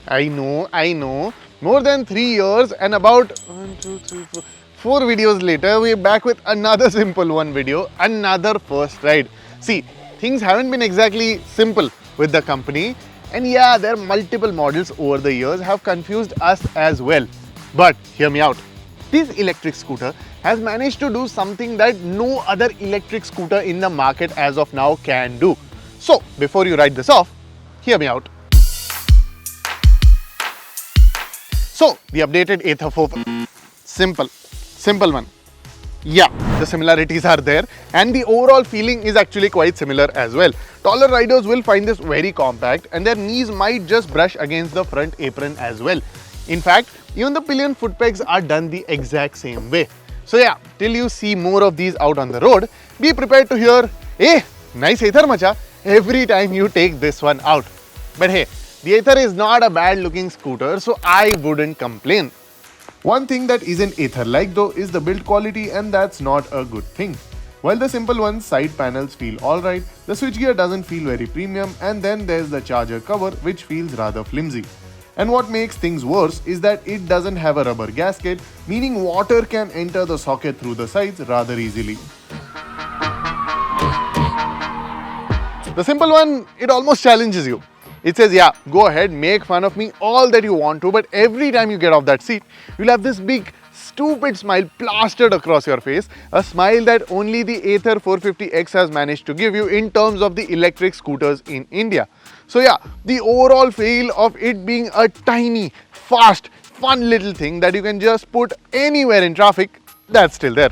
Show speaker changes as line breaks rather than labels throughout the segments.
I know. More than 3 years and about 4 videos later, we're back with another simple one video, another first ride. See, things haven't been exactly simple with the company, and yeah, their multiple models over the years have confused us as well. But hear me out. This electric scooter has managed to do something that no other electric scooter in the market as of now can do. So, before you write this off, hear me out. So, the updated Ather 4, simple one. Yeah, the similarities are there and the overall feeling is actually quite similar as well. Taller riders will find this very compact and their knees might just brush against the front apron as well. In fact, even the pillion foot pegs are done the exact same way. So yeah, till you see more of these out on the road, be prepared to hear, "Hey, nice Ather macha," every time you take this one out. But hey, the Ather is not a bad looking scooter, so I wouldn't complain. One thing that isn't Ather-like though is the build quality, and that's not a good thing. While the simple one's side panels feel alright, the switchgear doesn't feel very premium, and then there's the charger cover which feels rather flimsy. And what makes things worse is that it doesn't have a rubber gasket, meaning water can enter the socket through the sides rather easily. The simple one, it almost challenges you. It says, yeah, go ahead, make fun of me all that you want to, but every time you get off that seat, you'll have this big, stupid smile plastered across your face, a smile that only the Ather 450X has managed to give you in terms of the electric scooters in India. So yeah, the overall feel of it being a tiny, fast, fun little thing that you can just put anywhere in traffic, that's still there.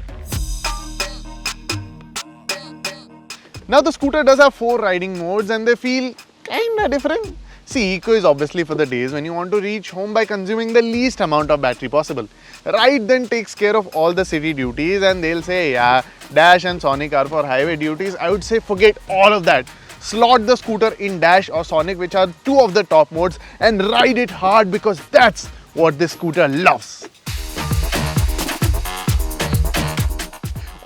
Now the scooter does have 4 riding modes and they feel kinda different. See, Eco is obviously for the days when you want to reach home by consuming the least amount of battery possible. Ride then takes care of all the city duties and they'll say, yeah, Dash and Sonic are for highway duties. I would say forget all of that. Slot the scooter in Dash or Sonic, which are 2 of the top modes, and ride it hard because that's what this scooter loves.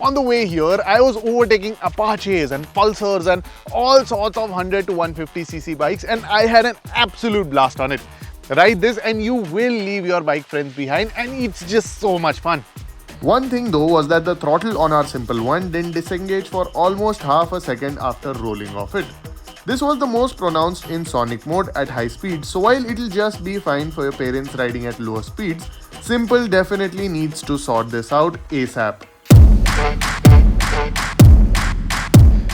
On the way here, I was overtaking Apaches and Pulsars and all sorts of 100 to 150cc bikes, and I had an absolute blast on it. Ride this and you will leave your bike friends behind, and it's just so much fun. One thing though was that the throttle on our simple one didn't disengage for almost half a second after rolling off it. This was the most pronounced in Sonic mode at high speed, so while it'll just be fine for your parents riding at lower speeds, Simple definitely needs to sort this out ASAP.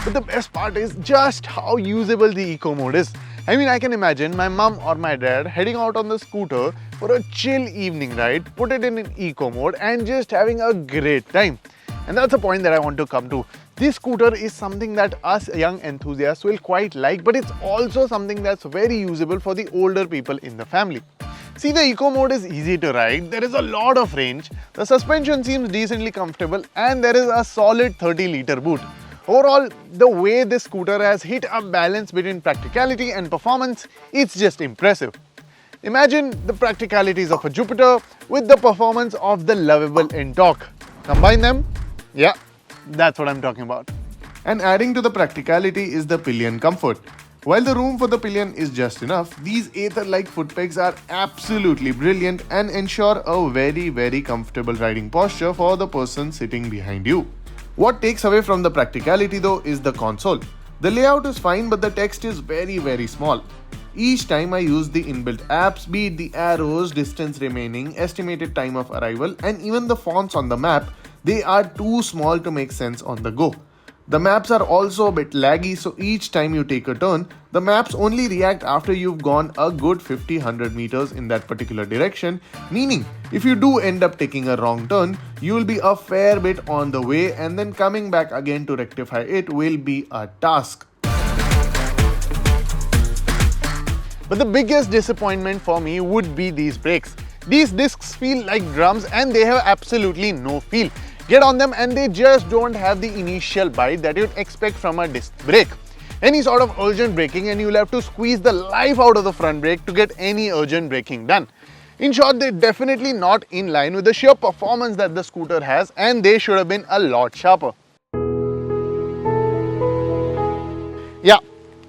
But the best part is just how usable the Eco mode is. I mean, I can imagine my mum or my dad heading out on the scooter for a chill evening ride, put it in an Eco mode and just having a great time. And that's the point that I want to come to. This scooter is something that us young enthusiasts will quite like, but it's also something that's very usable for the older people in the family. See, the Eco mode is easy to ride, there is a lot of range, the suspension seems decently comfortable, and there is a solid 30-litre boot. Overall, the way this scooter has hit a balance between practicality and performance, it's just impressive. Imagine the practicalities of a Jupiter with the performance of the lovable Ntorq. Combine them, yeah, that's what I'm talking about. And adding to the practicality is the pillion comfort. While the room for the pillion is just enough, these Ather-like foot pegs are absolutely brilliant and ensure a very comfortable riding posture for the person sitting behind you. What takes away from the practicality though is the console. The layout is fine, but the text is very small. Each time I use the inbuilt apps, be it the arrows, distance remaining, estimated time of arrival, and even the fonts on the map, they are too small to make sense on the go. The maps are also a bit laggy, so each time you take a turn, the maps only react after you've gone a good 50-100 meters in that particular direction, meaning if you do end up taking a wrong turn, you will be a fair bit on the way, and then coming back again to rectify it will be a task. But the biggest disappointment for me would be these brakes. These discs feel like drums and they have absolutely no feel. Get on them and they just don't have the initial bite that you'd expect from a disc brake. Any sort of urgent braking and you'll have to squeeze the life out of the front brake to get any urgent braking done. In short, they're definitely not in line with the sheer performance that the scooter has, and they should have been a lot sharper. Yeah,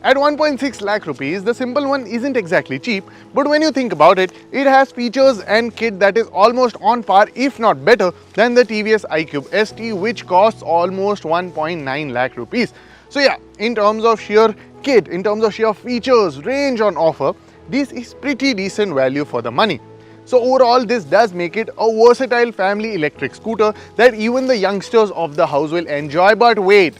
At 1.6 lakh rupees, the Simple one isn't exactly cheap, but when you think about it, it has features and kit that is almost on par, if not better, than the TVS iQube ST, which costs almost 1.9 lakh rupees. So yeah, in terms of sheer kit, in terms of sheer features, range on offer, this is pretty decent value for the money. So overall, this does make it a versatile family electric scooter that even the youngsters of the house will enjoy. But wait,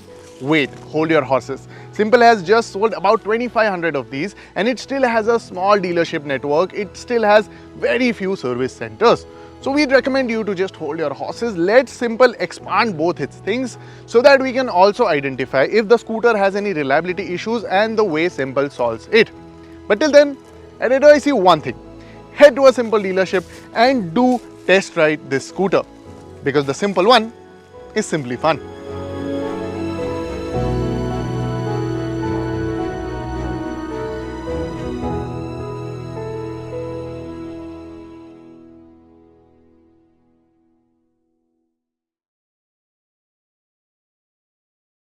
hold your horses. Simple has just sold about 2500 of these, and it still has a small dealership network. It still has very few service centers. So we'd recommend you to just hold your horses. Let Simple expand both its things so that we can also identify if the scooter has any reliability issues and the way Simple solves it. But till then, I'd advise you one thing. Head to a Simple dealership and do test ride this scooter, because the Simple one is simply fun.